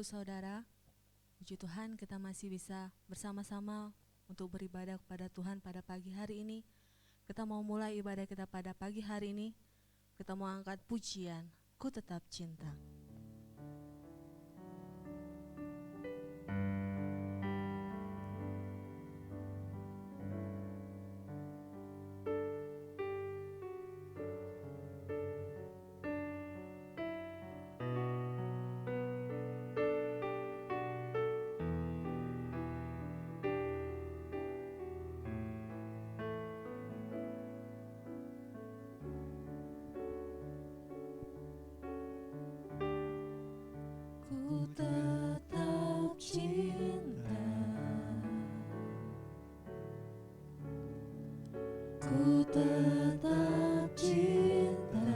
saudara, puji Tuhan kita masih bisa bersama-sama untuk beribadah kepada Tuhan pada pagi hari ini. Kita mau mulai ibadah kita pada pagi hari ini. Kita mau angkat pujian, Ku Tetap Cinta. Ku tetap cinta, ku tetap cinta,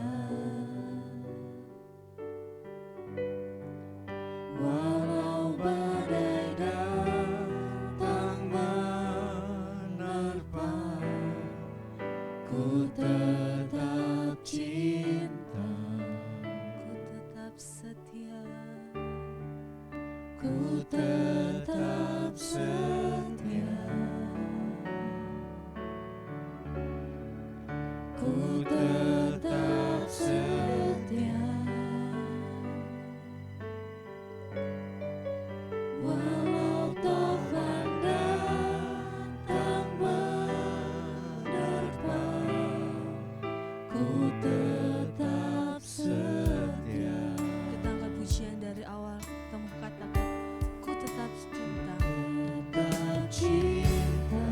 walau badai datang menerpa, ku tetap cinta, ku tetap setia. Ku tetap setia, ku tetap setia, walau taufan datang menerpa, ku tetap setia. Kita angkat pujian dari awal, kita mau katakan ku tetap cinta, tetap cinta,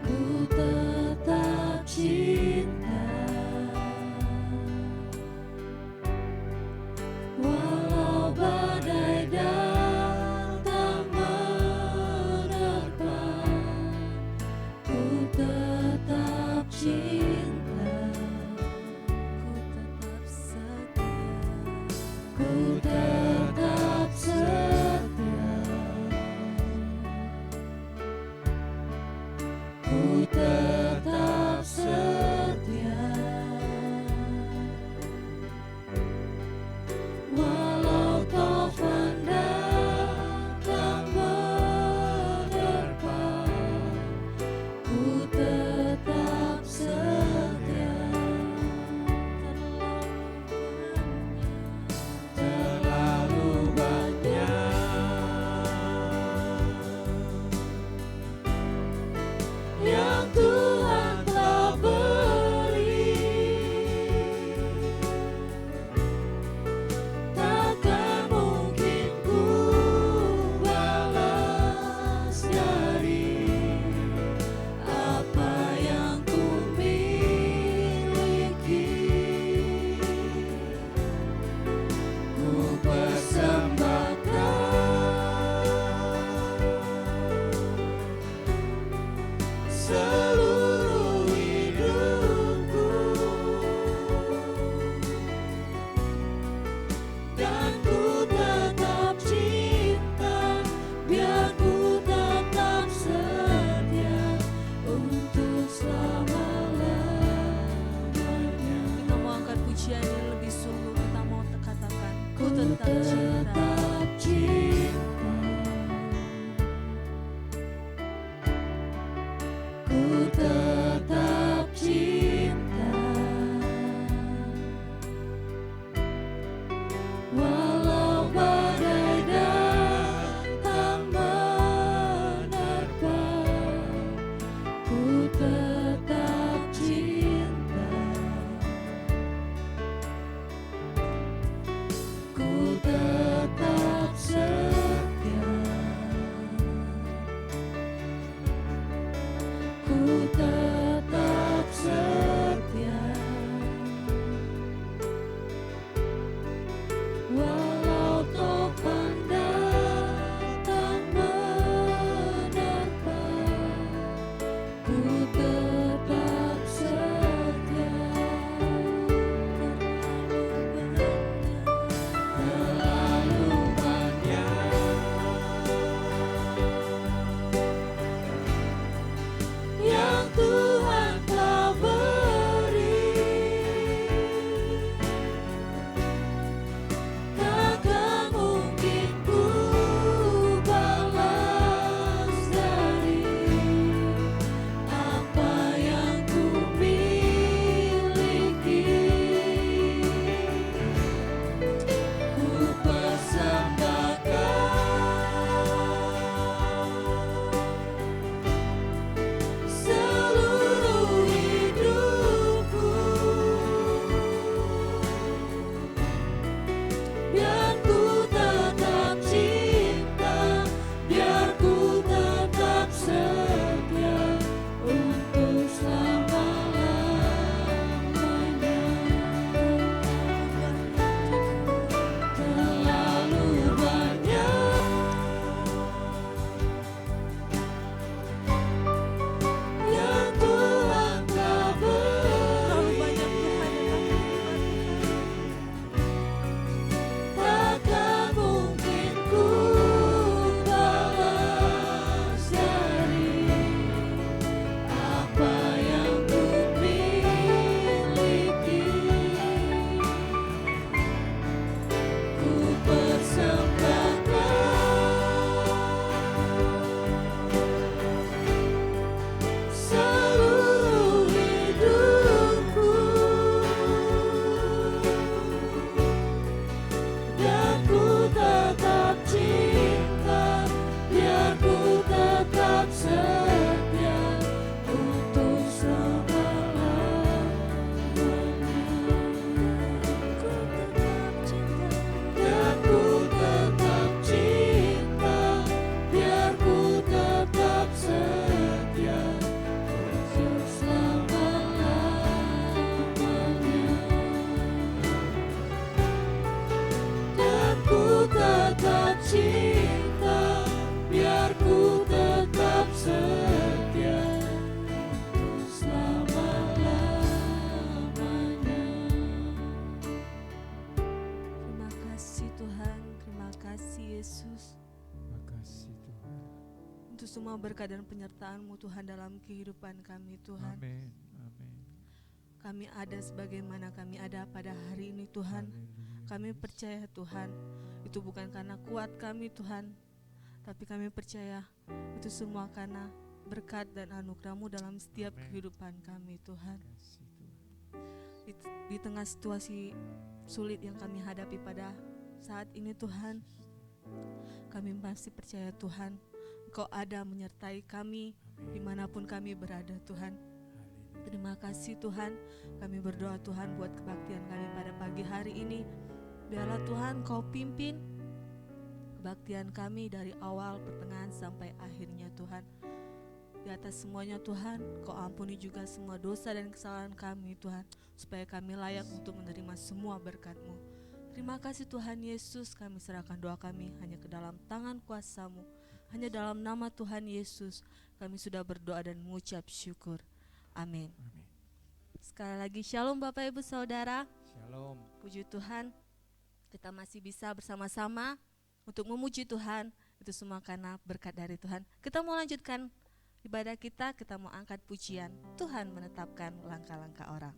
ku tetap cinta, walau badai datang menerpa, ku tetap cinta, ku tetap setia, ku tetap setia, walau taufan datang menerpa, ku tetap setia. Terlalu banyak yang Tuhan telah beri, takkan mungkin ku balas dari apa yang ku miliki. Ku persembahkan seluruh hidupku, dan ku tetap cinta, biar ku tetap setia untuk selama-lamanya. Kita mau angkat pujian yang lebih sungguh, kita mau katakan ku tetap cinta, ku tetap cinta, walau badai datang menerpa, ku tetap cinta, ku tetap cinta, biar ku tetap setia untuk selama-lamanya. Terima kasih Tuhan, terima kasih Yesus. Terima kasih Tuhan. Untuk semua berkat dan penyertaan-Mu Tuhan dalam kehidupan kami Tuhan. Amin. Amin. Kami ada sebagaimana kami ada pada hari ini Tuhan. Haleluya. Kami percaya Tuhan, itu bukan karena kuat kami Tuhan, tapi kami percaya itu semua karena berkat dan anugerah-Mu dalam setiap Amin. kehidupan kami Tuhan. Terima kasih Tuhan. Di tengah situasi sulit yang kami hadapi pada saat ini Tuhan, kami masih percaya Tuhan, Engkau ada menyertai kami dimanapun kami berada Tuhan. Terima kasih Tuhan, kami berdoa Tuhan buat kebaktian kami pada pagi hari ini. Biarlah Tuhan Kau pimpin kebaktian kami dari awal, pertengahan sampai akhirnya Tuhan. Di atas semuanya Tuhan, Kau ampuni juga semua dosa dan kesalahan kami Tuhan, supaya kami layak untuk menerima semua berkat-Mu. Terima kasih Tuhan Yesus, kami serahkan doa kami hanya ke dalam tangan kuasa-Mu. Hanya dalam nama Tuhan Yesus kami sudah berdoa dan mengucap syukur. Amin. Amin. Sekali lagi shalom Bapak Ibu Saudara. Shalom. Puji Tuhan, kita masih bisa bersama-sama untuk memuji Tuhan. Itu semua karena berkat dari Tuhan. Kita mau lanjutkan ibadah kita mau angkat pujian. Tuhan menetapkan langkah-langkah orang.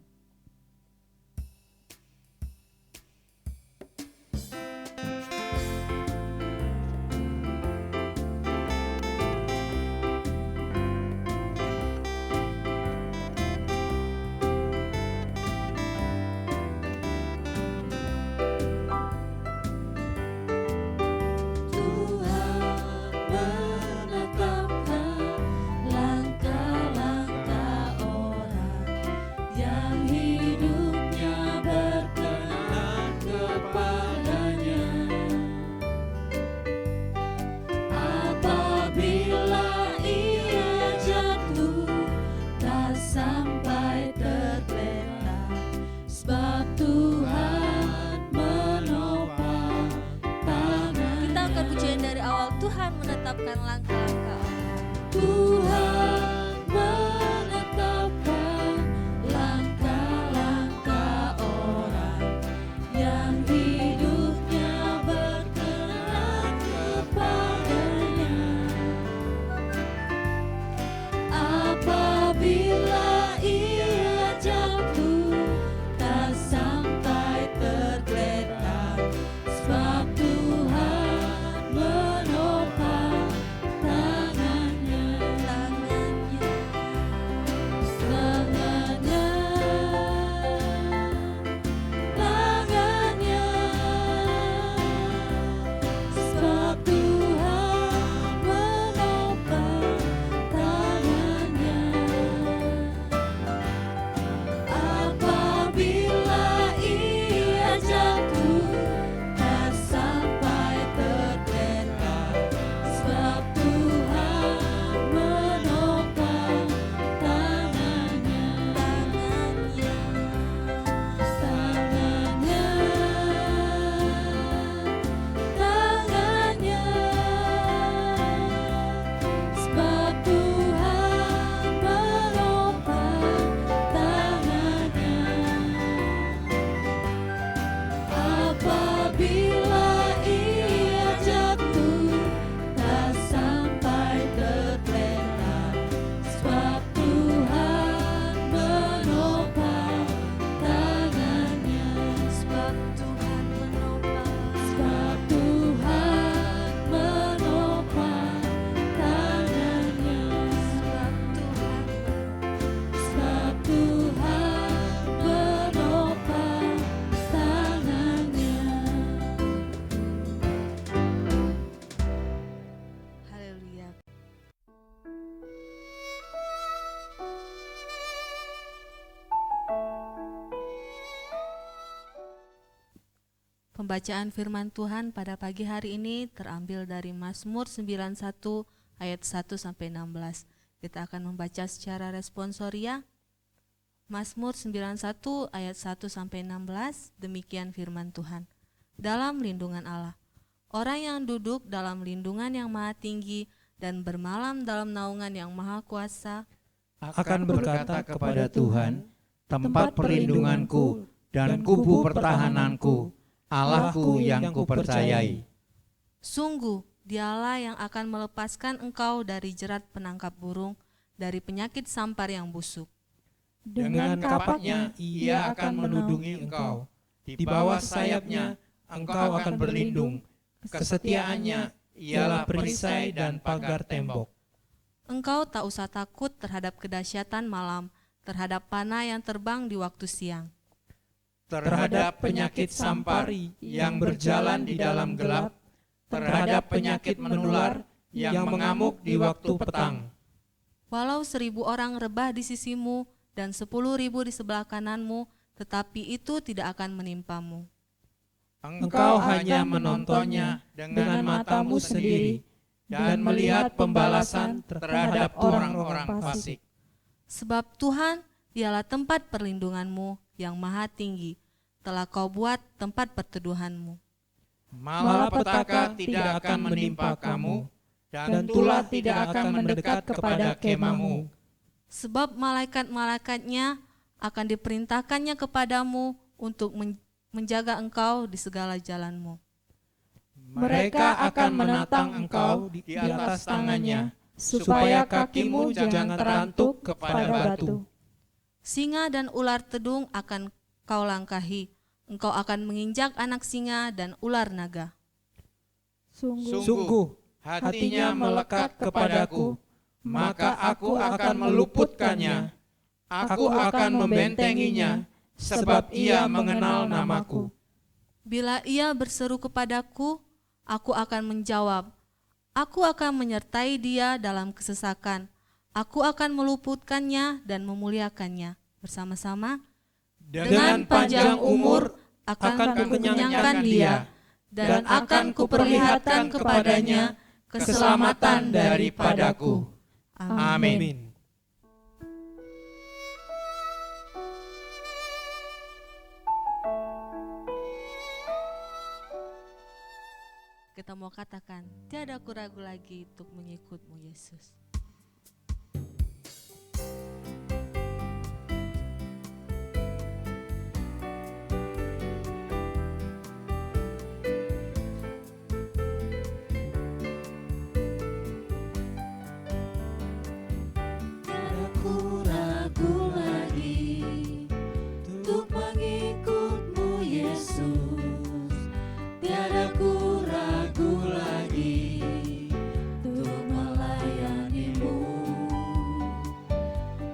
Menetapkan langkah-langkah orang. Tuhan menetapkan langkah-langkah orang yang hidupnya berkenan kepadanya. Apabila ia jatuh, tak sampai tergeletak, sebab Tuhan menopang tangannya. Sebab Tuhan menopang tangannya. Apabila ia jatuh, tak sampai tergeletak, sebab Tuhan menopang tangannya. Sebab Tuhan menopang tangannya. Apabila ia jatuh, tak sampai tergeletak, sebab Tuhan menopang tangannya. Sebab Tuhan menopang tangannya. Sebab Tuhan menopang tangannya. Haleluya. Pembacaan firman Tuhan pada pagi hari ini terambil dari Mazmur 91 ayat 1 sampai 16. Kita akan membaca secara responsoria. Mazmur 91 ayat 1 sampai 16, demikian firman Tuhan. Dalam lindungan Allah. Orang yang duduk dalam lindungan yang maha tinggi dan bermalam dalam naungan yang maha kuasa akan berkata kepada Tuhan, tempat perlindunganku dan kubu pertahananku, Allahku yang kupercayai. Sungguh, Dialah yang akan melepaskan engkau dari jerat penangkap burung, dari penyakit sampar yang busuk. Dengan kapaknya ia akan menudungi engkau. Di bawah sayapnya engkau akan berlindung. Kesetiaannya ialah perisai dan pagar tembok. Engkau tak usah takut terhadap kedahsyatan malam, terhadap panah yang terbang di waktu siang, Terhadap penyakit sampari yang berjalan di dalam gelap, terhadap penyakit menular yang mengamuk di waktu petang. Walau 1.000 orang rebah di sisimu dan 10.000 di sebelah kananmu, tetapi itu tidak akan menimpamu. Engkau hanya menontonnya dengan matamu sendiri dan melihat pembalasan terhadap orang-orang fasik. Sebab Tuhan, Dialah tempat perlindunganmu yang maha tinggi, telah kau buat tempat perteduhanmu. Malapetaka tidak akan menimpa kamu, dan tulah tidak akan mendekat kepada kemahmu. Sebab malaikat-malaikatnya akan diperintahkannya kepadamu untuk menjaga engkau di segala jalanmu. Mereka akan menatang engkau di atas tangannya, supaya kakimu jangan terantuk kepada batu. Singa dan ular tedung akan kau langkahi, engkau akan menginjak anak singa dan ular naga. Sungguh, hatinya melekat kepadaku, maka aku akan meluputkannya. Aku akan membentenginya, sebab ia mengenal namaku. Bila ia berseru kepadaku, aku akan menjawab. Aku akan menyertai dia dalam kesesakan. Aku akan meluputkannya dan memuliakannya. Bersama-sama, dengan panjang umur akan kukenyangkan dia, dan akan kuperlihatkan kepadanya keselamatan daripadaku. Amin. Kita mau katakan, tiada aku ragu lagi untuk mengikut-Mu Yesus. Tiada ku ragu lagi untuk mengikut-Mu Yesus. Tiada ku ragu lagi untuk melayani-Mu.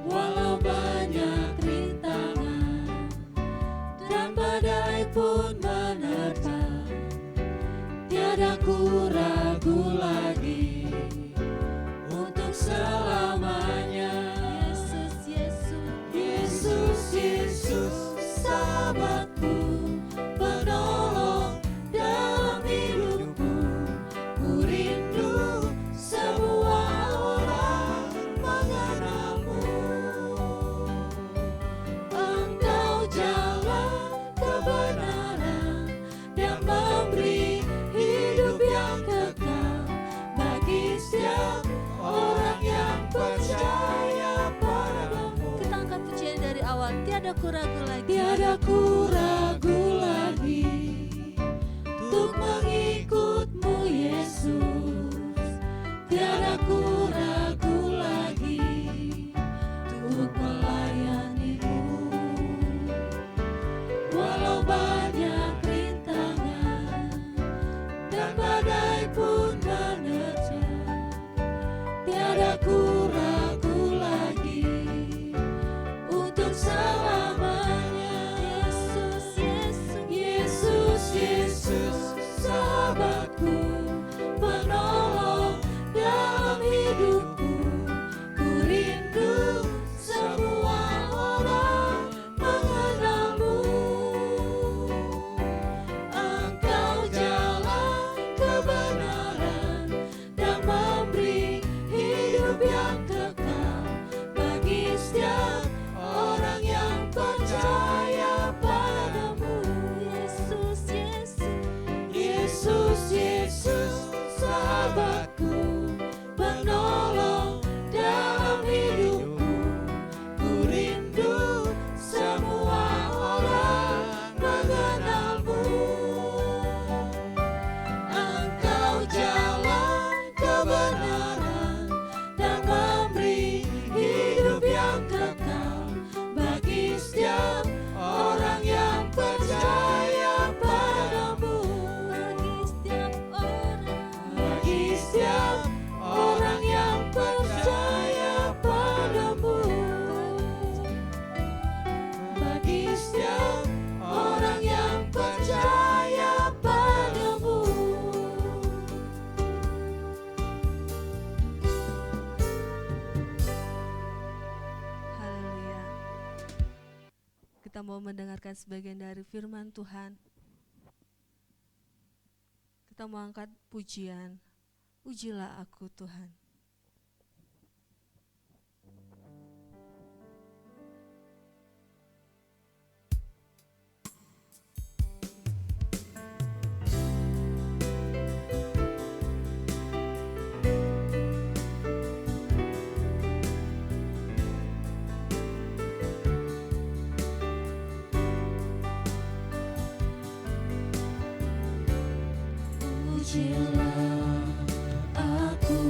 Walau banyak rintangan dan badai pun menerpa, tiada ku ragu lagi untuk selamanya. Yesus, Yesus, sahabatku, penolong dalam hidupku. Ku rindu semua orang mengenal-Mu. Engkau jalan kebenaran yang memberi hidup yang kekal bagi setiap orang yang percaya padamu. Kita angkat pujian dari awal, tiada ku ragu lagi. Tiada ku ragu lagi untuk mengikut-Mu Yesus. Tiada ku ragu lagi untuk melayani-Mu. Walau banyak rintangan dan badai pun menerjang, tiada ku ragu lagi untuk selamanya. Yesus, mau mendengarkan sebagian dari firman Tuhan. Kita mau angkat pujian, ujilah aku Tuhan. Ujilah aku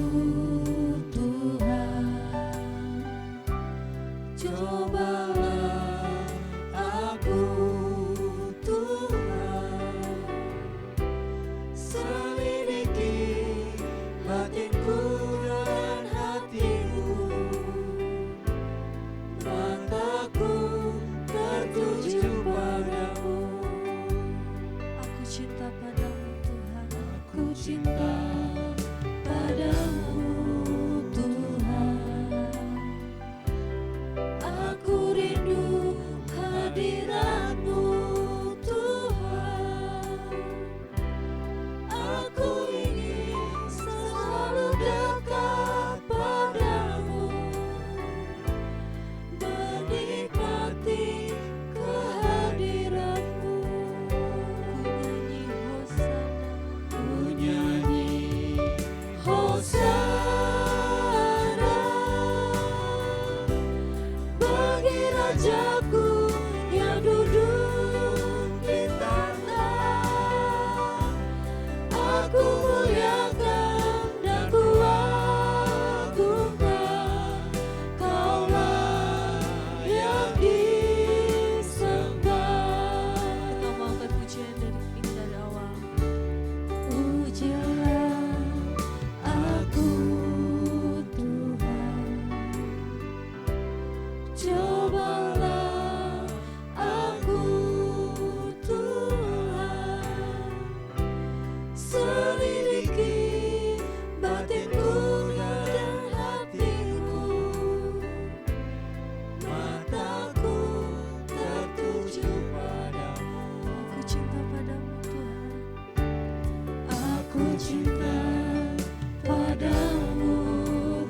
Tuhan, cobalah aku Tuhan, selidiki batinku dan hatiku, mataku tertuju padamu. Aku cinta padamu Tuhan. Aku cinta padamu Tuhan, aku rindu hadirat-Mu Tuhan, aku ingin selalu dekat padamu, menikmati kehadirat-Mu. Ku nyanyi Hosana, bagi Rajaku yang duduk di tanah. Aku muliakan dan ku agungkan, Kaulah yang disembah. Kita mau angkat pujian dari awal. Ujilah aku Tuhan, cobalah aku Tuhan, selidiki batinku dan hatiku, mataku tertuju padamu. Aku cinta padamu Tuhan. Aku cinta padamu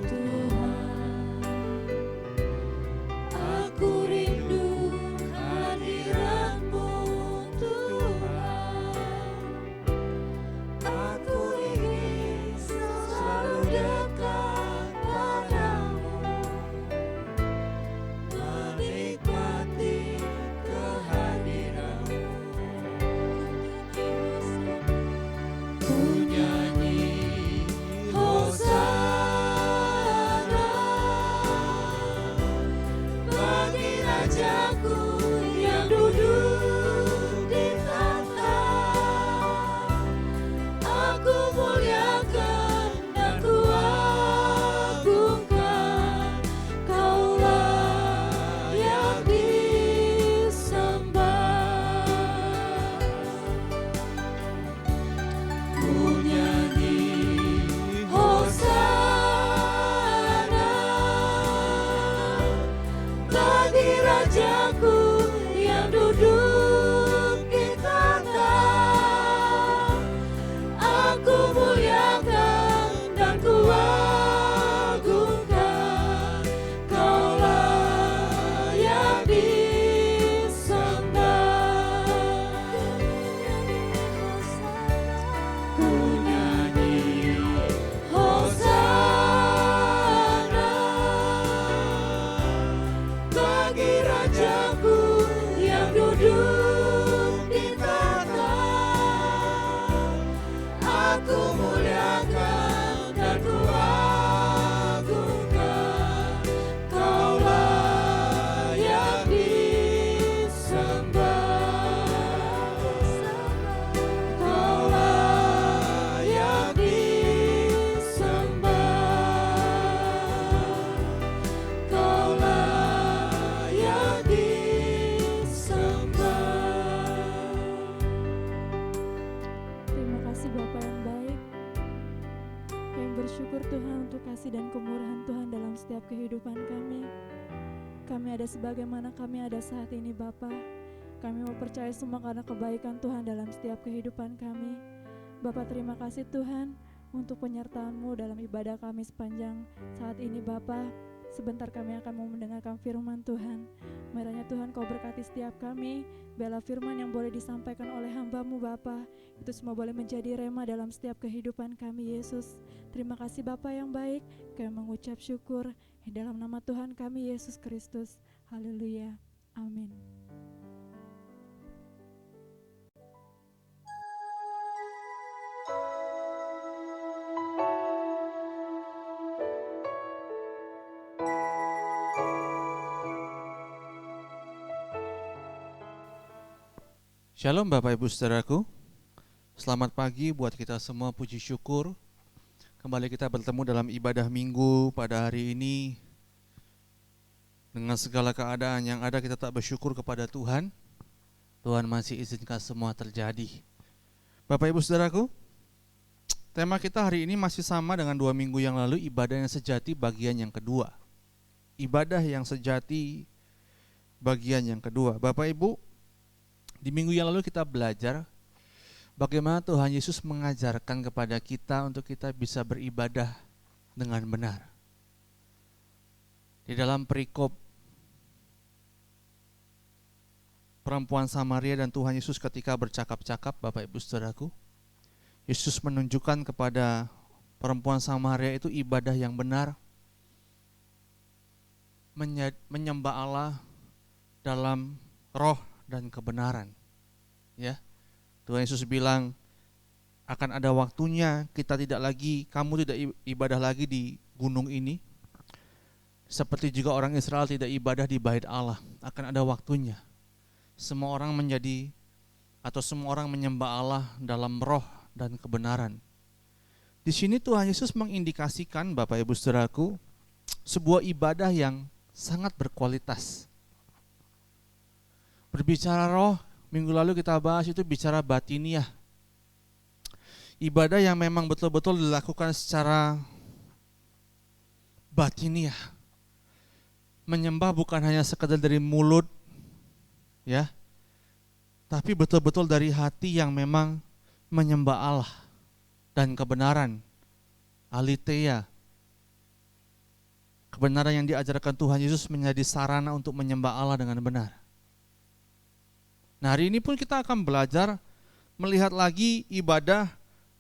Tuhan, aku rindu hadirat-Mu Tuhan, aku ingin selalu dekat padamu, menikmati kehadirat-Mu. Ku nyanyi Hosana, bagi Rajaku yang duduk di tanah. Aku muliakan dan ku agungkan, Kaulah yang disembah. Ku nyanyi Hosana, bagi Rajaku yang duduk di tanah. Aku muliakan dan ku agungkan, Kaulah yang disembah. Ku nyanyi Hosana, bagi Rajaku yang duduk di tanah. Aku muliakan dan ku agungkan, Kaulah yang disembah. Kaulah yang disembah. Kaulah yang disembah. Terima kasih Bapa yang baik. Kami bersyukur Tuhan untuk kasih dan kemurahan Tuhan dalam setiap kehidupan kami. Kami ada sebagaimana kami ada saat ini Bapa. Kami mau percaya semua karena kebaikan Tuhan dalam setiap kehidupan kami. Bapa, terima kasih Tuhan untuk penyertaan-Mu dalam ibadah kami sepanjang saat ini Bapa. Sebentar kami akan mau mendengarkan firman Tuhan. Kiranya Tuhan Kau berkati setiap kami. Biarlah firman yang boleh disampaikan oleh hamba-Mu Bapa, itu semua boleh menjadi rema dalam setiap kehidupan kami Yesus. Terima kasih Bapa yang baik. Kami mengucap syukur di dalam nama Tuhan kami Yesus Kristus. Haleluya. Amin. Shalom Bapak Ibu Saudaraku. Selamat pagi buat kita semua, puji syukur. Kembali kita bertemu dalam ibadah minggu pada hari ini. Dengan segala keadaan yang ada kita tak bersyukur kepada Tuhan. Tuhan masih izinkan semua terjadi. Bapak Ibu Saudaraku, tema kita hari ini masih sama dengan 2 minggu yang lalu, ibadah yang sejati bagian yang kedua. Ibadah yang sejati bagian yang kedua. Bapak Ibu, di minggu yang lalu kita belajar bagaimana Tuhan Yesus mengajarkan kepada kita untuk kita bisa beribadah dengan benar. Di dalam perikop perempuan Samaria dan Tuhan Yesus ketika bercakap-cakap, Bapak Ibu Saudaraku, Yesus menunjukkan kepada perempuan Samaria itu ibadah yang benar, menyembah Allah dalam roh dan kebenaran. Ya. Tuhan Yesus bilang akan ada waktunya kamu tidak ibadah lagi di gunung ini. Seperti juga orang Israel tidak ibadah di bait Allah, akan ada waktunya. Semua orang menyembah Allah dalam roh dan kebenaran. Di sini Tuhan Yesus mengindikasikan, Bapak Ibu Saudaraku, sebuah ibadah yang sangat berkualitas. Berbicara roh, minggu lalu kita bahas itu bicara batiniah. Ibadah yang memang betul-betul dilakukan secara batiniah. Menyembah bukan hanya sekedar dari mulut, ya, tapi betul-betul dari hati yang memang menyembah Allah dan kebenaran, aletheia. Kebenaran yang diajarkan Tuhan Yesus menjadi sarana untuk menyembah Allah dengan benar. Nah, hari ini pun kita akan belajar melihat lagi ibadah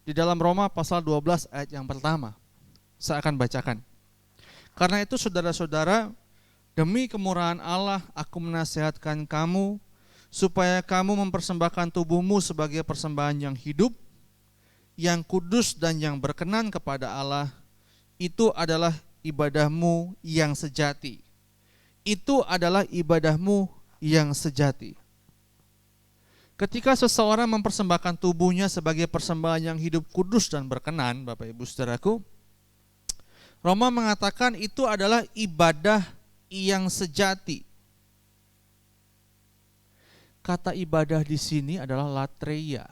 di dalam Roma pasal 12 ayat yang pertama. Saya akan bacakan. Karena itu saudara-saudara, demi kemurahan Allah aku menasihatkan kamu supaya kamu mempersembahkan tubuhmu sebagai persembahan yang hidup, yang kudus dan yang berkenan kepada Allah. Itu adalah ibadahmu yang sejati. Itu adalah ibadahmu yang sejati. Ketika seseorang mempersembahkan tubuhnya sebagai persembahan yang hidup, kudus dan berkenan, Bapak Ibu Saudaraku, Roma mengatakan itu adalah ibadah yang sejati. Kata ibadah di sini adalah latreia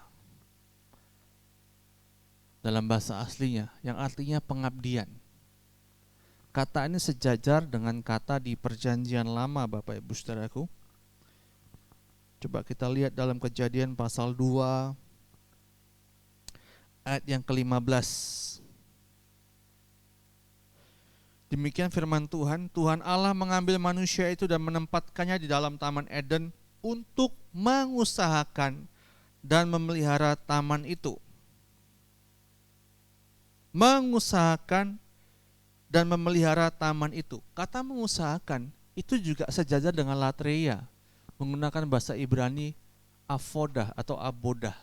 dalam bahasa aslinya, yang artinya pengabdian. Kata ini sejajar dengan kata di Perjanjian Lama, Bapak Ibu Saudaraku. Coba kita lihat dalam Kejadian pasal 2 ayat yang ke-15. Demikian firman Tuhan, Tuhan Allah mengambil manusia itu dan menempatkannya di dalam Taman Eden untuk mengusahakan dan memelihara taman itu. Mengusahakan dan memelihara taman itu. Kata mengusahakan itu juga sejajar dengan latreia, menggunakan bahasa Ibrani avodah atau abodah,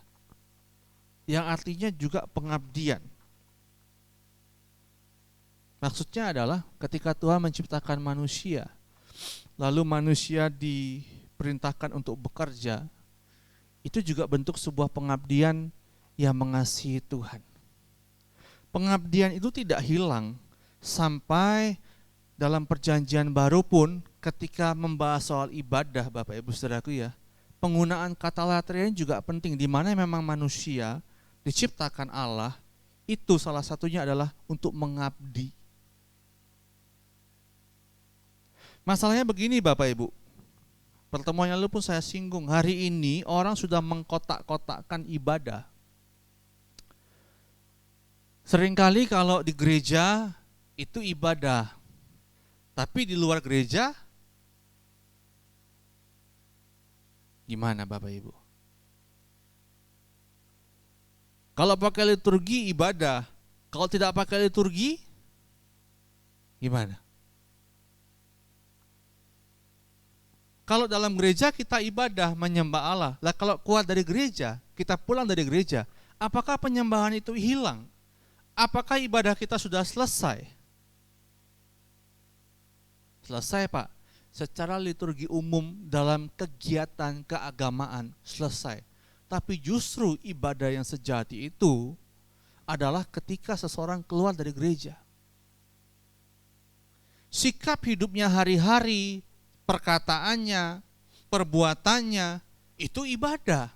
yang artinya juga pengabdian. Maksudnya adalah ketika Tuhan menciptakan manusia, lalu manusia diperintahkan untuk bekerja, itu juga bentuk sebuah pengabdian yang mengasihi Tuhan. Pengabdian itu tidak hilang sampai dalam Perjanjian Baru pun ketika membahas soal ibadah, Bapak Ibu Saudaraku ya, penggunaan kata latreia juga penting, di mana memang manusia diciptakan Allah, itu salah satunya adalah untuk mengabdi. Masalahnya begini Bapak Ibu, pertemuan yang lalu pun saya singgung, hari ini orang sudah mengkotak-kotakkan ibadah. Seringkali kalau di gereja itu ibadah, tapi di luar gereja gimana Bapak Ibu? Kalau pakai liturgi ibadah, kalau tidak pakai liturgi gimana? Kalau dalam gereja kita ibadah menyembah Allah, lah kalau keluar dari gereja, kita pulang dari gereja, apakah penyembahan itu hilang? Apakah ibadah kita sudah selesai? Selesai Pak, secara liturgi umum dalam kegiatan keagamaan selesai. Tapi justru ibadah yang sejati itu adalah ketika seseorang keluar dari gereja. Sikap hidupnya hari-hari, perkataannya, perbuatannya, itu ibadah.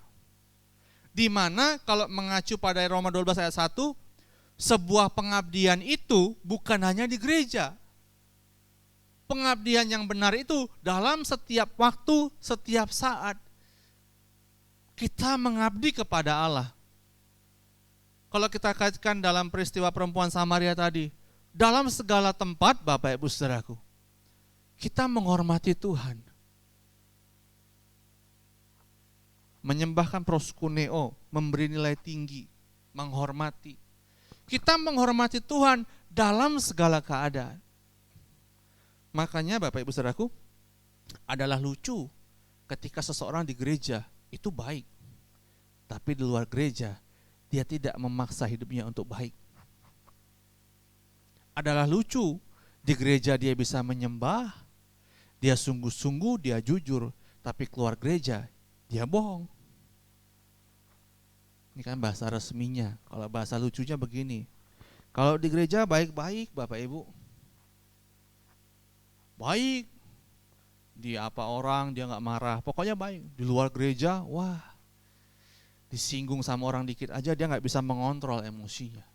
Di mana kalau mengacu pada Roma 12 ayat 1, sebuah pengabdian itu bukan hanya di gereja. Pengabdian yang benar itu dalam setiap waktu, setiap saat. Kita mengabdi kepada Allah. Kalau kita kaitkan dalam peristiwa perempuan Samaria tadi, dalam segala tempat Bapak Ibu Saudaraku, kita menghormati Tuhan. Menyembahkan proskuneo, memberi nilai tinggi, menghormati. Kita menghormati Tuhan dalam segala keadaan. Makanya Bapak Ibu Saudaraku, adalah lucu ketika seseorang di gereja itu baik. Tapi di luar gereja, dia tidak memaksa hidupnya untuk baik. Adalah lucu, di gereja dia bisa menyembah, dia sungguh-sungguh, dia jujur, tapi keluar gereja, dia bohong. Ini kan bahasa resminya, kalau bahasa lucunya begini. Kalau di gereja baik-baik Bapak Ibu. Baik, dia apa orang, dia gak marah, pokoknya baik. Di luar gereja, wah, disinggung sama orang dikit aja dia gak bisa mengontrol emosinya.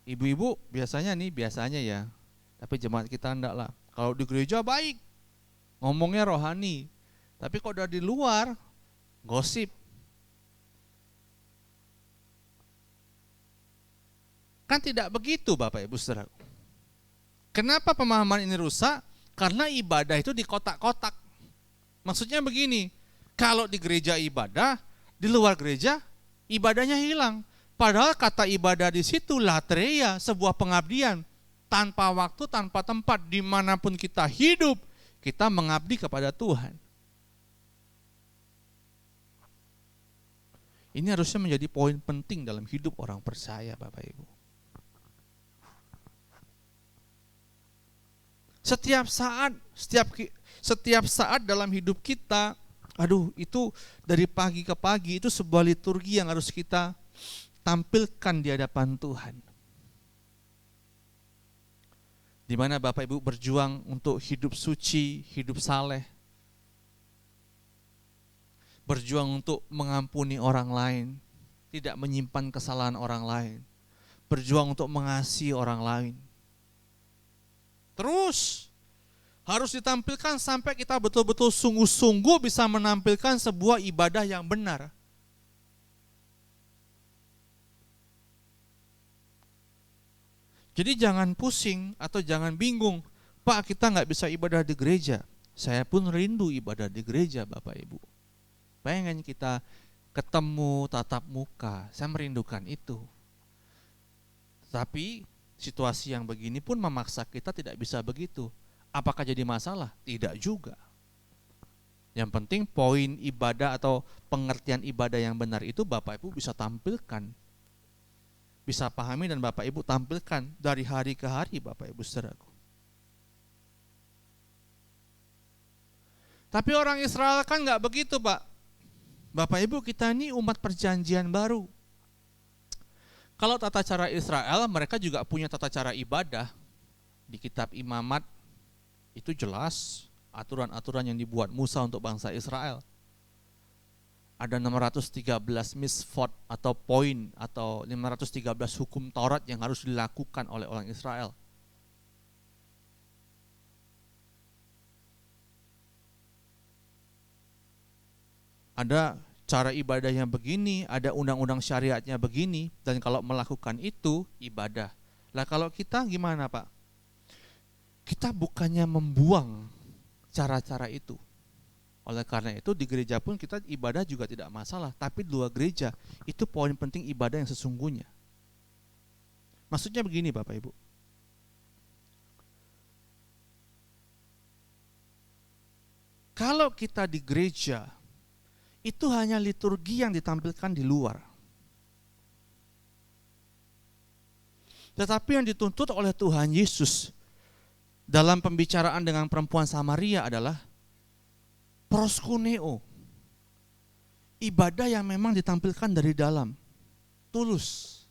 Ibu-ibu biasanya ya, tapi jemaat kita enggak lah. Kalau di gereja baik, ngomongnya rohani. Tapi kalau udah di luar, gosip. Kan tidak begitu Bapak Ibu Saudara. Kenapa pemahaman ini rusak? Karena ibadah itu di kotak-kotak. Maksudnya begini, kalau di gereja ibadah, di luar gereja ibadahnya hilang. Padahal kata ibadah di situ latreia, sebuah pengabdian. Tanpa waktu, tanpa tempat, dimanapun kita hidup, kita mengabdi kepada Tuhan. Ini harusnya menjadi poin penting dalam hidup orang percaya Bapak Ibu. Setiap saat dalam hidup kita, itu dari pagi ke pagi itu sebuah liturgi yang harus kita tampilkan di hadapan Tuhan. Di mana Bapak Ibu berjuang untuk hidup suci, hidup saleh. Berjuang untuk mengampuni orang lain, tidak menyimpan kesalahan orang lain. Berjuang untuk mengasihi orang lain. Terus harus ditampilkan sampai kita betul-betul sungguh-sungguh bisa menampilkan sebuah ibadah yang benar. Jadi jangan pusing atau jangan bingung, Pak kita nggak bisa ibadah di gereja. Saya pun rindu ibadah di gereja Bapak Ibu. Pengen kita ketemu tatap muka, saya merindukan itu. Tapi situasi yang begini pun memaksa kita tidak bisa begitu. Apakah jadi masalah? Tidak juga. Yang penting poin ibadah atau pengertian ibadah yang benar itu Bapak Ibu bisa tampilkan. Bisa pahami dan Bapak Ibu tampilkan dari hari ke hari Bapak Ibu saudaraku. Tapi orang Israel kan gak begitu Pak. Bapak Ibu kita ini umat perjanjian baru. Kalau tata cara Israel, mereka juga punya tata cara ibadah. Di kitab Imamat, itu jelas aturan-aturan yang dibuat Musa untuk bangsa Israel. Ada 613 misfot atau poin, atau 513 hukum Taurat yang harus dilakukan oleh orang Israel. ada cara ibadahnya begini, ada undang-undang syariatnya begini, dan kalau melakukan itu ibadah. Lah kalau kita gimana Pak? Kita bukannya membuang cara-cara itu. Oleh karena itu di gereja pun kita ibadah juga tidak masalah, tapi di luar gereja itu poin penting ibadah yang sesungguhnya. Maksudnya begini Bapak Ibu. Kalau kita di gereja, itu hanya liturgi yang ditampilkan di luar. Tetapi yang dituntut oleh Tuhan Yesus dalam pembicaraan dengan perempuan Samaria adalah proskuneo. Ibadah yang memang ditampilkan dari dalam, tulus.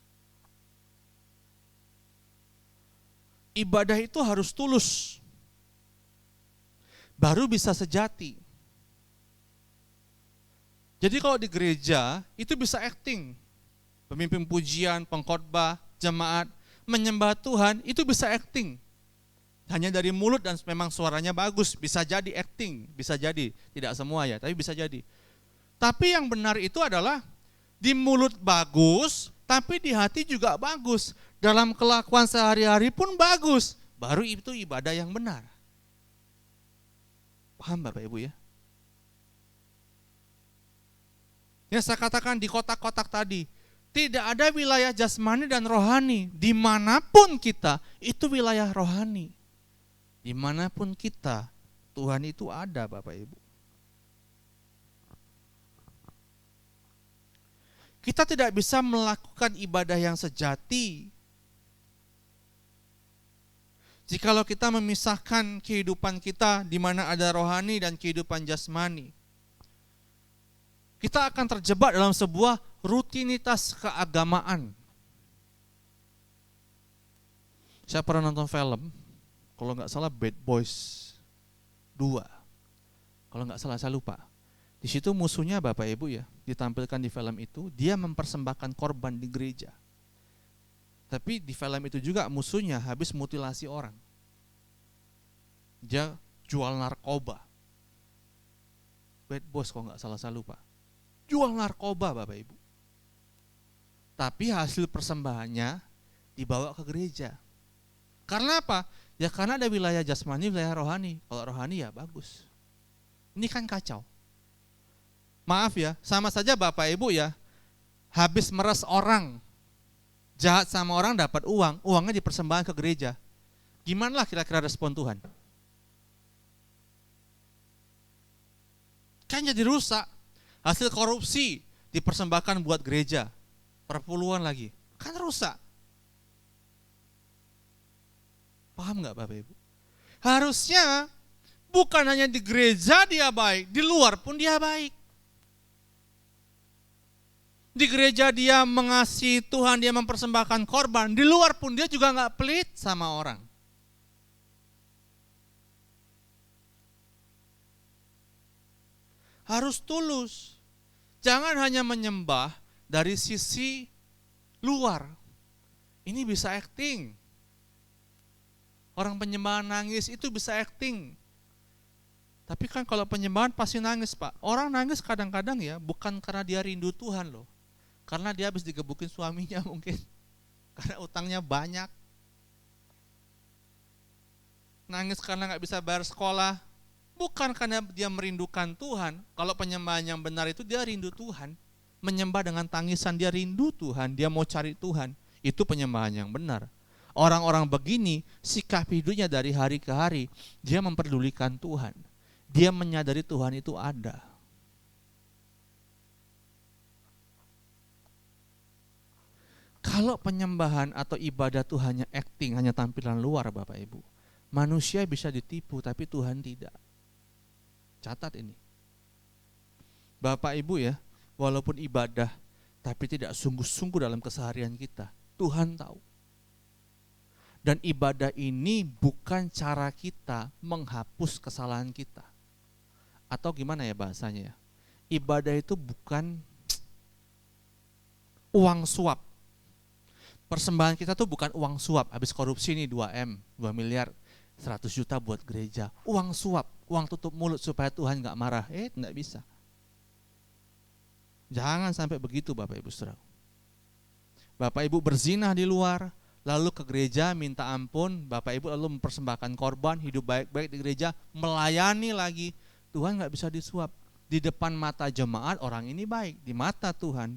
Ibadah itu harus tulus. Baru bisa sejati. Jadi kalau di gereja itu bisa acting. Pemimpin pujian, pengkhotbah, jemaat, menyembah Tuhan itu bisa acting. Hanya dari mulut dan memang suaranya bagus, bisa jadi acting, bisa jadi. Tidak semua ya, tapi bisa jadi. Tapi yang benar itu adalah di mulut bagus, tapi di hati juga bagus. Dalam kelakuan sehari-hari pun bagus. Baru itu ibadah yang benar. Paham Bapak Ibu ya? Yang saya katakan di kotak-kotak tadi, tidak ada wilayah jasmani dan rohani. Dimanapun kita, itu wilayah rohani. Dimanapun kita, Tuhan itu ada Bapak Ibu. Kita tidak bisa melakukan ibadah yang sejati jikalau kita memisahkan kehidupan kita di mana ada rohani dan kehidupan jasmani. Kita akan terjebak dalam sebuah rutinitas keagamaan. Saya pernah nonton film, kalau nggak salah Bad Boys 2. Kalau nggak salah saya lupa. Di situ musuhnya Bapak Ibu ya, ditampilkan di film itu, dia mempersembahkan korban di gereja. Tapi di film itu juga musuhnya habis mutilasi orang. Dia jual narkoba. Bad Boys kalau nggak salah saya lupa. Jual narkoba Bapak Ibu. Tapi hasil persembahannya dibawa ke gereja. Karena apa? Ya karena ada wilayah jasmani, wilayah rohani. Kalau rohani ya bagus. Ini kan kacau. Maaf ya, sama saja Bapak Ibu ya, habis meres orang, jahat sama orang dapat uang, uangnya dipersembahkan ke gereja. Gimana lah kira-kira respon Tuhan? Kan jadi rusak. Hasil korupsi dipersembahkan buat gereja. Perpuluhan lagi. Kan rusak. Paham gak Bapak Ibu? Harusnya bukan hanya di gereja dia baik, di luar pun dia baik. Di gereja dia mengasihi Tuhan, dia mempersembahkan korban. Di luar pun dia juga gak pelit sama orang. Harus tulus. Jangan hanya menyembah dari sisi luar. Ini bisa acting. Orang penyembahan nangis itu bisa acting. Tapi kan kalau penyembahan pasti nangis Pak. Orang nangis kadang-kadang ya bukan karena dia rindu Tuhan loh. Karena dia habis digebukin suaminya mungkin. Karena utangnya banyak. Nangis karena gak bisa bayar sekolah. Bukan karena dia merindukan Tuhan. Kalau penyembahan yang benar itu dia rindu Tuhan. Menyembah dengan tangisan dia rindu Tuhan. Dia mau cari Tuhan. Itu penyembahan yang benar. Orang-orang begini sikap hidupnya dari hari ke hari. Dia memperdulikan Tuhan. Dia menyadari Tuhan itu ada. Kalau penyembahan atau ibadah itu hanya acting, hanya tampilan luar Bapak Ibu. Manusia bisa ditipu tapi Tuhan tidak. Catat ini. Bapak Ibu ya, walaupun ibadah tapi tidak sungguh-sungguh dalam keseharian kita. Tuhan tahu. Dan ibadah ini bukan cara kita menghapus kesalahan kita. Atau gimana ya bahasanya ya. Ibadah itu bukan uang suap. Persembahan kita tuh bukan uang suap, habis korupsi nih 2 miliar, 100 juta buat gereja. Uang suap, uang tutup mulut supaya Tuhan gak marah. Enggak bisa. Jangan sampai begitu Bapak Ibu Saudara. Bapak Ibu berzina di luar, lalu ke gereja minta ampun, Bapak Ibu lalu mempersembahkan korban, hidup baik-baik di gereja, melayani lagi. Tuhan gak bisa disuap. Di depan mata jemaat orang ini baik, di mata Tuhan,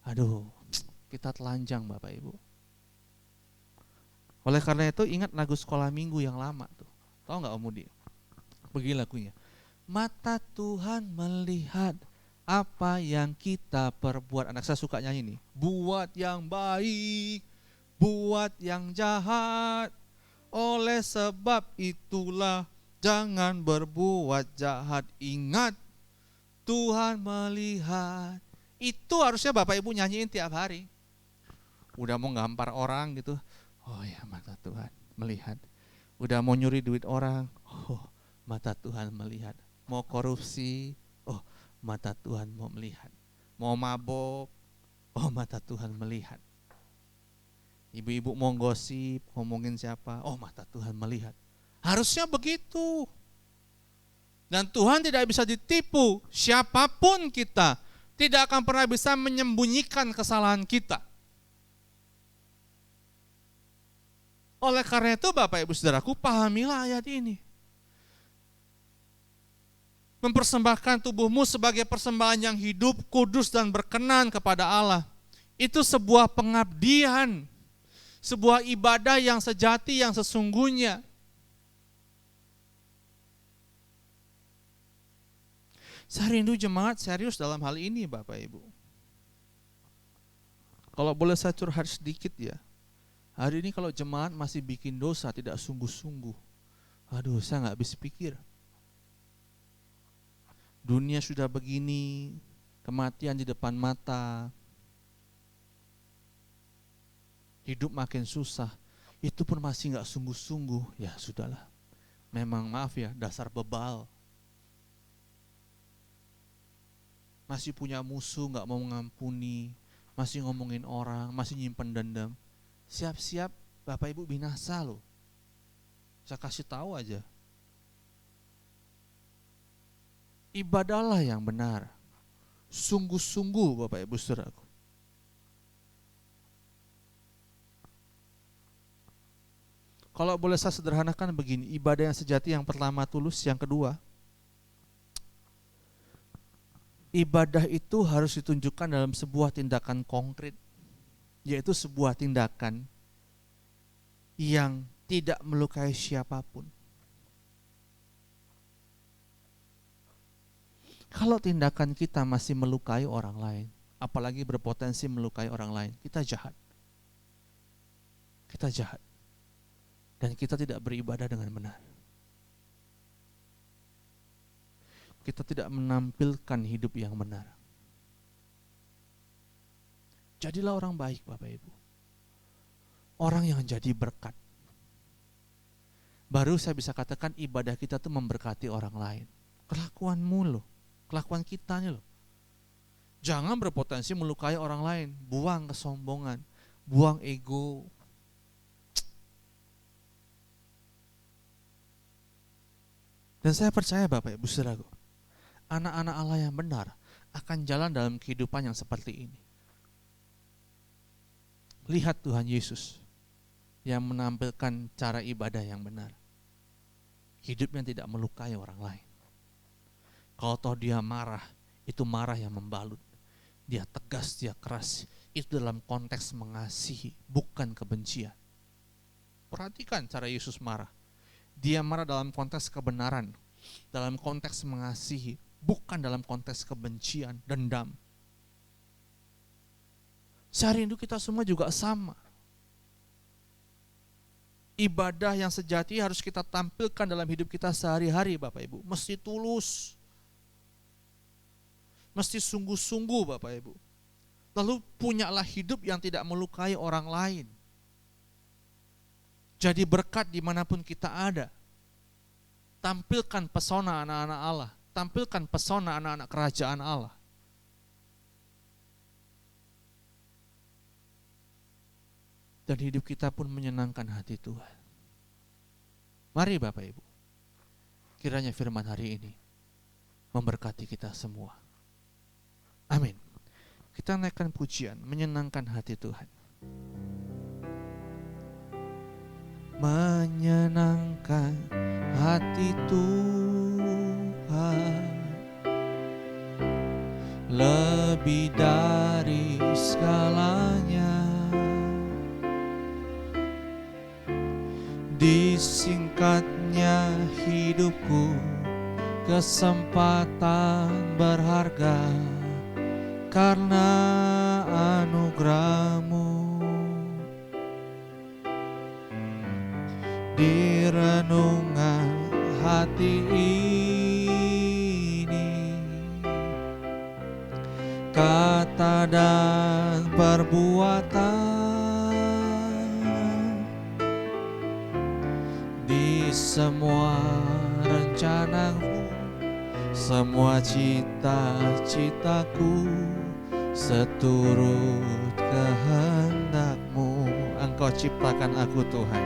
aduh, kita telanjang Bapak Ibu. Oleh karena itu ingat lagu sekolah minggu yang lama tuh. Tahu gak Om Mudi? Begini lagunya. Mata Tuhan melihat apa yang kita perbuat. Anak saya suka nyanyi nih. Buat yang baik, buat yang jahat. Oleh sebab itulah jangan berbuat jahat. Ingat, Tuhan melihat. Itu harusnya Bapak Ibu nyanyiin tiap hari. Udah mau ngampar orang gitu, oh ya mata Tuhan melihat. Udah mau nyuri duit orang, oh mata Tuhan melihat. Mau korupsi, oh mata Tuhan mau melihat. Mau mabok, oh mata Tuhan melihat. Ibu-ibu mau gosip, ngomongin siapa, oh mata Tuhan melihat. Harusnya begitu. Dan Tuhan tidak bisa ditipu, siapapun kita tidak akan pernah bisa menyembunyikan kesalahan kita. Oleh karena itu Bapak Ibu Saudaraku, pahamilah ayat ini. Mempersembahkan tubuhmu sebagai persembahan yang hidup, kudus dan berkenan kepada Allah. Itu sebuah pengabdian, sebuah ibadah yang sejati, yang sesungguhnya. Saya rindu jemaat serius dalam hal ini Bapak Ibu. Kalau boleh saya curhat sedikit ya. Hari ini kalau jemaat masih bikin dosa tidak sungguh-sungguh, aduh saya gak habis pikir. Dunia sudah begini, kematian di depan mata, hidup makin susah, itu pun masih gak sungguh-sungguh, ya sudahlah. Memang maaf ya, dasar bebal. Masih punya musuh, gak mau mengampuni, masih ngomongin orang, masih nyimpen dendam. Siap-siap Bapak Ibu binasa loh. Saya kasih tahu aja. Ibadahlah yang benar. Sungguh-sungguh Bapak Ibu Saudaraku. Kalau boleh saya sederhanakan begini, ibadah yang sejati yang pertama tulus, yang kedua, ibadah itu harus ditunjukkan dalam sebuah tindakan konkret. Yaitu sebuah tindakan yang tidak melukai siapapun. Kalau tindakan kita masih melukai orang lain, apalagi berpotensi melukai orang lain, kita jahat. Kita jahat. Dan kita tidak beribadah dengan benar. Kita tidak menampilkan hidup yang benar. Jadilah orang baik Bapak Ibu. Orang yang jadi berkat. Baru saya bisa katakan ibadah kita tuh memberkati orang lain. Kelakuanmu loh, kelakuan kita nih loh. Jangan berpotensi melukai orang lain. Buang kesombongan, buang ego. Dan saya percaya Bapak Ibu Saudaraku, anak-anak Allah yang benar akan jalan dalam kehidupan yang seperti ini. Lihat Tuhan Yesus yang menampilkan cara ibadah yang benar. Hidup yang tidak melukai orang lain. Kalau toh dia marah, itu marah yang membalut. Dia tegas, dia keras. Itu dalam konteks mengasihi, bukan kebencian. Perhatikan cara Yesus marah. Dia marah dalam konteks kebenaran, dalam konteks mengasihi, bukan dalam konteks kebencian, dendam. Saya rindu kita semua juga sama. Ibadah yang sejati harus kita tampilkan dalam hidup kita sehari-hari Bapak Ibu. Mesti tulus. Mesti sungguh-sungguh Bapak Ibu. Lalu punyalah hidup yang tidak melukai orang lain. Jadi berkat dimanapun kita ada. Tampilkan pesona anak-anak Allah. Tampilkan pesona anak-anak kerajaan Allah. Dan hidup kita pun menyenangkan hati Tuhan. Mari Bapak Ibu, kiranya firman hari ini memberkati kita semua. Amin. Kita naikkan pujian, menyenangkan hati Tuhan. Menyenangkan hati Tuhan lebih dari segalanya. Disingkatnya hidupku, kesempatan berharga karena anugerah-Mu. Di renungan hati ini, kata dan perbuatan, di semua rencanamu, semua cita-citaku, seturut kehendak-Mu. Engkau ciptakan aku Tuhan,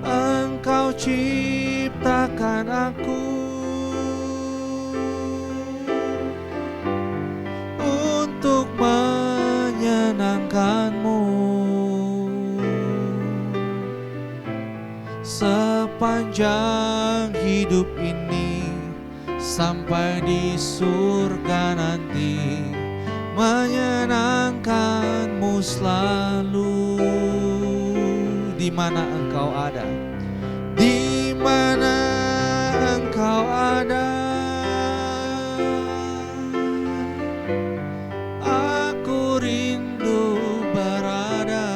Engkau ciptakan aku untuk menyenangkan-Mu. Sepanjang hidup ini sampai di surga nanti, menyenangkan-Mu selalu. Di mana Engkau ada, di mana Engkau ada, aku rindu berada.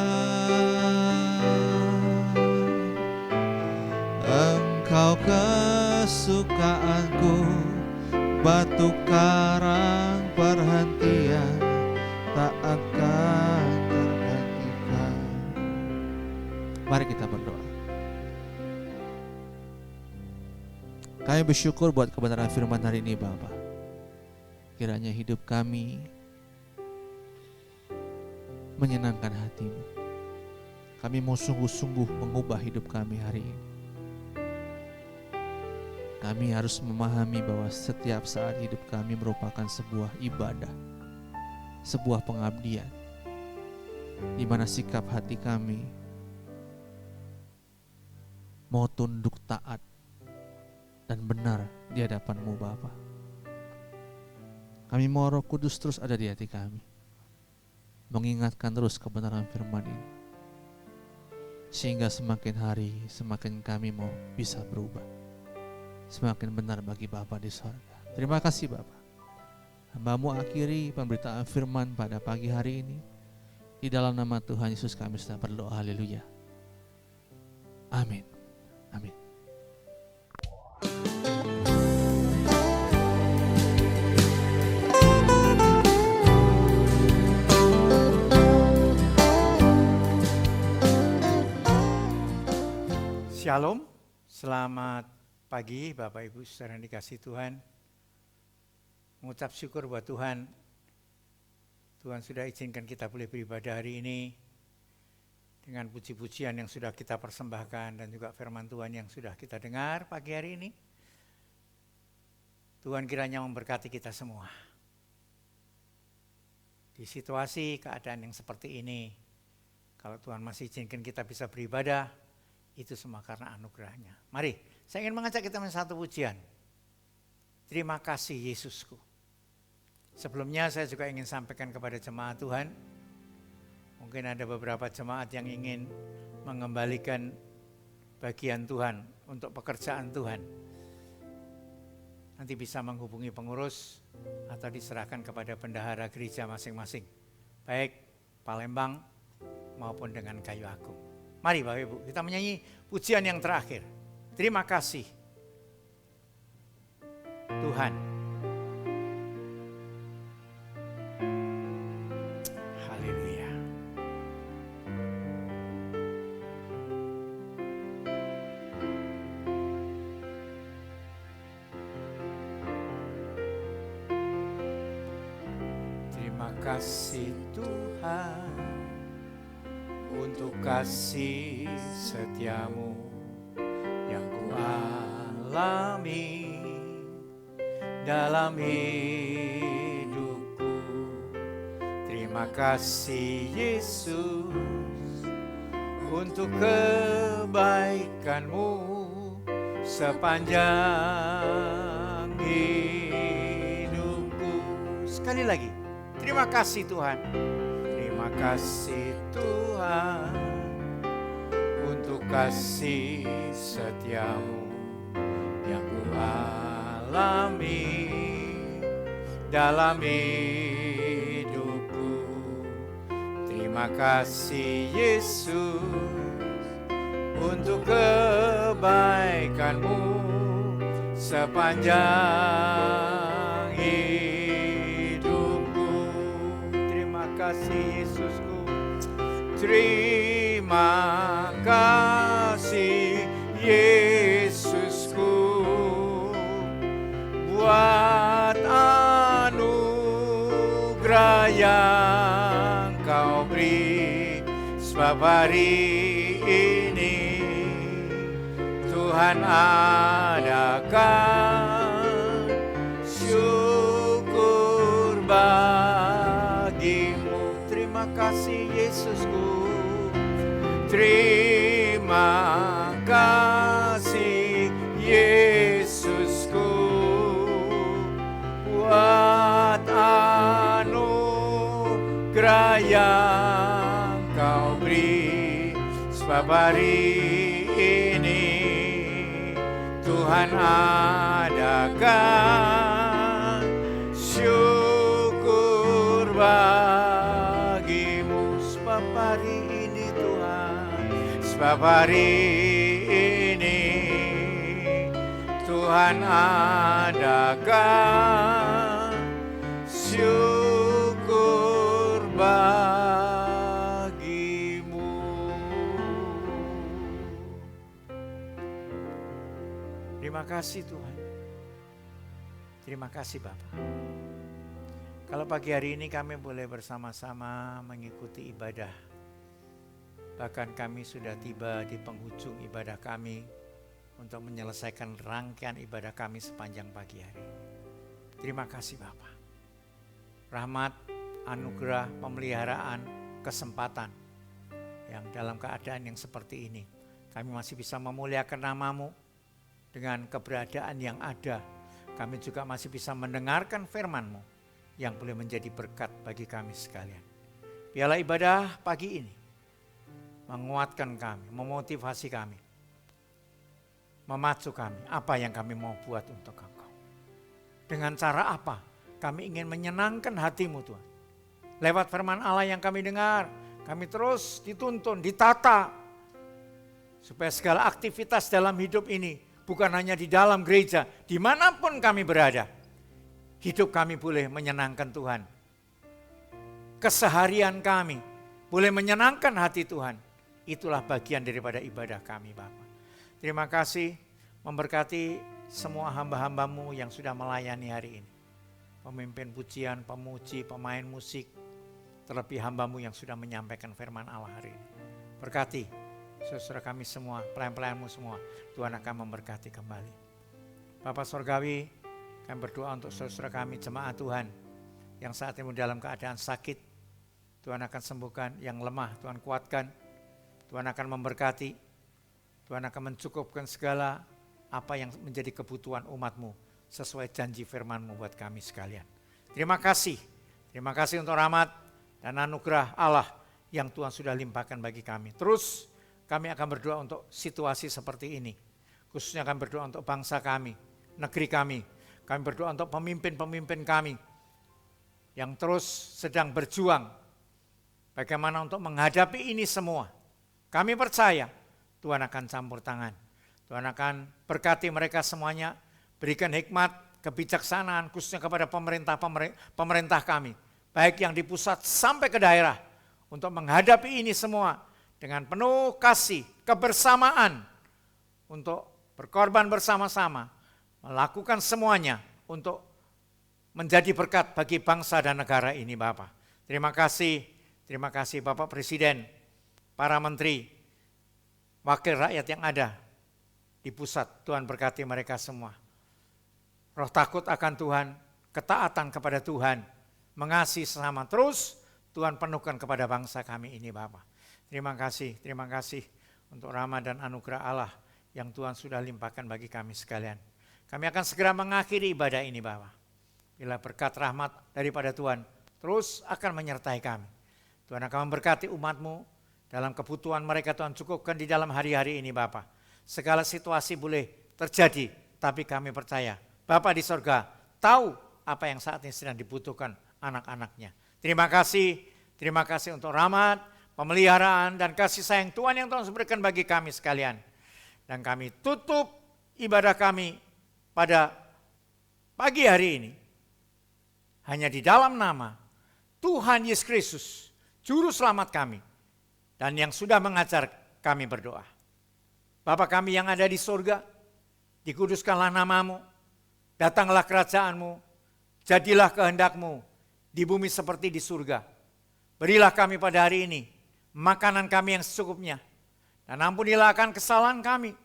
Engkau kesukaanku, batu karang perhentian, tak akan tergantikan. Mari kita berdoa. Kami bersyukur buat kebenaran firman hari ini Bapa. Kiranya hidup kami menyenangkan hati-Mu. Kami mau sungguh-sungguh mengubah hidup kami hari ini. Kami harus memahami bahwa setiap saat hidup kami merupakan sebuah ibadah, sebuah pengabdian, di mana sikap hati kami mau tunduk taat dan benar di hadapan-Mu Bapa. Kami mau Roh Kudus terus ada di hati kami, mengingatkan terus kebenaran firman ini, sehingga semakin hari semakin kami mau bisa berubah, semakin benar bagi Bapa di sorga. Terima kasih Bapa. Hamba-Mu akhiri pemberitaan firman pada pagi hari ini. Di dalam nama Tuhan Yesus kami sudah berdoa. Haleluya. Amin. Amin. Shalom, selamat pagi Bapak Ibu saudara yang dikasihi Tuhan. Mengucap syukur buat Tuhan. Tuhan sudah izinkan kita boleh beribadah hari ini dengan puji-pujian yang sudah kita persembahkan dan juga firman Tuhan yang sudah kita dengar pagi hari ini. Tuhan kiranya memberkati kita semua. Di situasi keadaan yang seperti ini, kalau Tuhan masih izinkan kita bisa beribadah, itu semua karena anugerah-Nya. Mari, saya ingin mengajak kita satu pujian. Terima kasih Yesusku. Sebelumnya saya juga ingin sampaikan kepada jemaat Tuhan, mungkin ada beberapa jemaat yang ingin mengembalikan bagian Tuhan untuk pekerjaan Tuhan. Nanti bisa menghubungi pengurus atau diserahkan kepada bendahara gereja masing-masing, baik Palembang maupun dengan Kayu Agung. Mari Bapak Ibu, kita menyanyi pujian yang terakhir. Terima kasih Tuhan. Haleluya. Terima kasih Tuhan untuk kasih setiamu yang kualami dalam hidupku. Terima kasih Yesus untuk kebaikan-Mu sepanjang hidupku. Sekali lagi, terima kasih Tuhan. Terima kasih Tuhan untuk kasih setia-Mu yang ku alami dalam hidupku. Terima kasih Yesus untuk kebaikan-Mu sepanjang hidupku. Terima kasih Yesusku. Terima kasih Yesusku buat anugerah yang Kau beri. Sebab hari ini Tuhan adakan syukur bagi-Mu. Terima kasih Yesusku. Terima kasih Yesusku buat anugerah yang Kau beri. Sebab hari ini Tuhan adakan syukur bagi-Mu. Sebab hari ini Tuhan, sebab hari ini Tuhan adakan syukur bagi-Mu. Terima kasih Tuhan. Terima kasih Bapak. Kalau pagi hari ini kami boleh bersama-sama mengikuti ibadah. Bahkan kami sudah tiba di penghujung ibadah kami untuk menyelesaikan rangkaian ibadah kami sepanjang pagi hari. Terima kasih Bapak. Rahmat, anugerah, pemeliharaan, kesempatan yang dalam keadaan yang seperti ini kami masih bisa memuliakan nama-Mu dengan keberadaan yang ada. Kami juga masih bisa mendengarkan firman-Mu yang boleh menjadi berkat bagi kami sekalian. Biarlah ibadah pagi ini menguatkan kami, memotivasi kami, memacu kami, apa yang kami mau buat untuk Engkau. Dengan cara apa? Kami ingin menyenangkan hati-Mu Tuhan. Lewat firman Allah yang kami dengar, kami terus dituntun, ditata, supaya segala aktivitas dalam hidup ini, bukan hanya di dalam gereja, dimanapun kami berada, hidup kami boleh menyenangkan Tuhan. Keseharian kami boleh menyenangkan hati Tuhan. Itulah bagian daripada ibadah kami Bapa. Terima kasih, memberkati semua hamba-hamba-Mu yang sudah melayani hari ini. Pemimpin pujian, pemuji, pemain musik, terlebih hamba-Mu yang sudah menyampaikan firman Allah hari ini. Berkati saudara kami semua, pelayan-pelayan-Mu semua, Tuhan akan memberkati kembali. Bapa Sorgawi, kami berdoa untuk saudara kami, jemaat Tuhan, yang saat ini dalam keadaan sakit, Tuhan akan sembuhkan, yang lemah Tuhan kuatkan, Tuhan akan memberkati, Tuhan akan mencukupkan segala apa yang menjadi kebutuhan umat-Mu, sesuai janji firman-Mu buat kami sekalian. Terima kasih untuk rahmat dan anugerah Allah yang Tuhan sudah limpahkan bagi kami. Terus kami akan berdoa untuk situasi seperti ini. Khususnya kami berdoa untuk bangsa kami, negeri kami. Kami berdoa untuk pemimpin-pemimpin kami yang terus sedang berjuang bagaimana untuk menghadapi ini semua. Kami percaya Tuhan akan campur tangan. Tuhan akan berkati mereka semuanya, berikan hikmat, kebijaksanaan khususnya kepada pemerintah kami. Baik yang di pusat sampai ke daerah untuk menghadapi ini semua dengan penuh kasih, kebersamaan untuk berkorban bersama-sama, melakukan semuanya untuk menjadi berkat bagi bangsa dan negara ini Bapak. Terima kasih Bapak Presiden, para menteri, wakil rakyat yang ada di pusat. Tuhan berkati mereka semua. Roh takut akan Tuhan, ketaatan kepada Tuhan, mengasihi sesama. Terus Tuhan penuhkan kepada bangsa kami ini Bapa. Terima kasih untuk rahmat dan anugerah Allah yang Tuhan sudah limpahkan bagi kami sekalian. Kami akan segera mengakhiri ibadah ini Bapa. Bila berkat rahmat daripada Tuhan terus akan menyertai kami. Tuhan akan memberkati umat-Mu dalam kebutuhan mereka, Tuhan cukupkan di dalam hari-hari ini Bapa. Segala situasi boleh terjadi, tapi kami percaya Bapa di sorga tahu apa yang saat ini sedang dibutuhkan anak-anaknya. Terima kasih untuk rahmat, pemeliharaan, dan kasih sayang Tuhan yang Tuhan berikan bagi kami sekalian. Dan kami tutup ibadah kami pada pagi hari ini hanya di dalam nama Tuhan Yesus Kristus, Juru Selamat kami, dan yang sudah mengajar kami berdoa. Bapa kami yang ada di surga, dikuduskanlah nama-Mu, datanglah kerajaan-Mu, jadilah kehendak-Mu di bumi seperti di surga. Berilah kami pada hari ini makanan kami yang secukupnya, dan ampunilah akan kesalahan kami,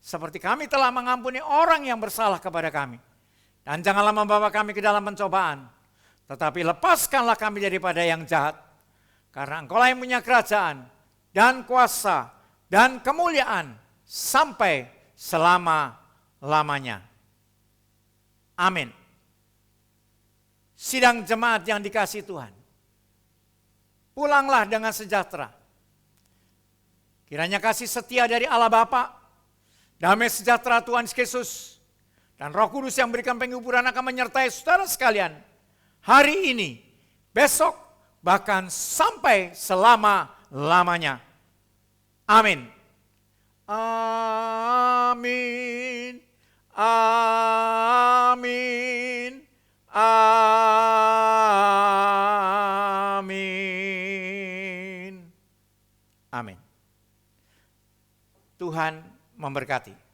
seperti kami telah mengampuni orang yang bersalah kepada kami. Dan janganlah membawa kami ke dalam pencobaan, tetapi lepaskanlah kami daripada yang jahat. Karena Engkaulah yang punya kerajaan, dan kuasa, dan kemuliaan, sampai selama-lamanya. Amin. Sidang jemaat yang dikasihi Tuhan, pulanglah dengan sejahtera. Kiranya kasih setia dari Allah Bapa, damai sejahtera Tuhan Yesus, dan Roh Kudus yang berikan penghiburan akan menyertai saudara sekalian hari ini, besok, bahkan sampai selama-lamanya. Amin. Amin. Amin. Amin. Amin. Tuhan memberkati.